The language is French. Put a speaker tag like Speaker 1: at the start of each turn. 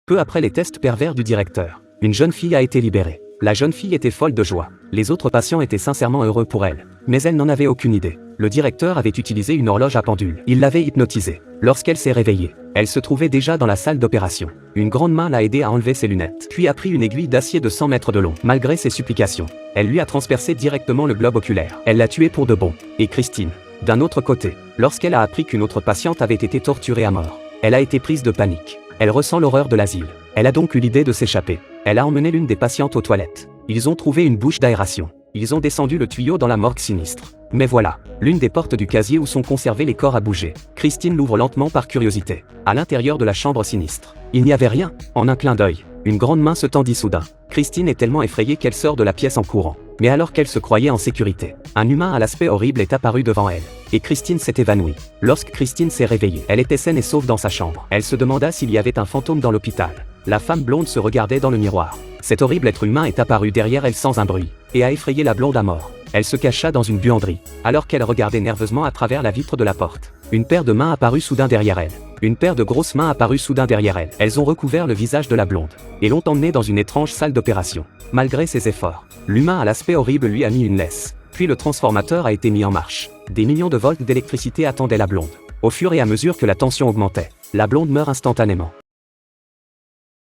Speaker 1: Peu après les tests pervers du directeur, une jeune fille a été libérée. La jeune fille était folle de joie. Les autres patients étaient sincèrement heureux pour elle. Mais elle n'en avait aucune idée. Le directeur avait utilisé une horloge à pendule. Il l'avait hypnotisée. Lorsqu'elle s'est réveillée, elle se trouvait déjà dans la salle d'opération. Une grande main l'a aidée à enlever ses lunettes, puis a pris une aiguille d'acier de 100 mètres de long. Malgré ses supplications, elle lui a transpercé directement le globe oculaire. Elle l'a tué pour de bon. Et Christine, d'un autre côté, lorsqu'elle a appris qu'une autre patiente avait été torturée à mort, elle a été prise de panique. Elle ressent l'horreur de l'asile. Elle a donc eu l'idée de s'échapper. Elle a emmené l'une des patientes aux toilettes. Ils ont trouvé une bouche d'aération. Ils ont descendu le tuyau dans la morgue sinistre. Mais voilà, l'une des portes du casier où sont conservés les corps a bougé. Christine l'ouvre lentement par curiosité. À l'intérieur de la chambre sinistre, il n'y avait rien. En un clin d'œil, une grande main se tendit soudain. Christine est tellement effrayée qu'elle sort de la pièce en courant. Mais alors qu'elle se croyait en sécurité, un humain à l'aspect horrible est apparu devant elle. Et Christine s'est évanouie. Lorsque Christine s'est réveillée, elle était saine et sauve dans sa chambre. Elle se demanda s'il y avait un fantôme dans l'hôpital. La femme blonde se regardait dans le miroir. Cet horrible être humain est apparu derrière elle sans un bruit, et a effrayé la blonde à mort. Elle se cacha dans une buanderie, alors qu'elle regardait nerveusement à travers la vitre de la porte. Une paire de mains apparut soudain derrière elle. Une paire de grosses mains apparut soudain derrière elle. Elles ont recouvert le visage de la blonde, et l'ont emmenée dans une étrange salle d'opération. Malgré ses efforts, l'humain à l'aspect horrible lui a mis une laisse. Puis le transformateur a été mis en marche. Des millions de volts d'électricité attendaient la blonde. Au fur et à mesure que la tension augmentait, la blonde meurt instantanément.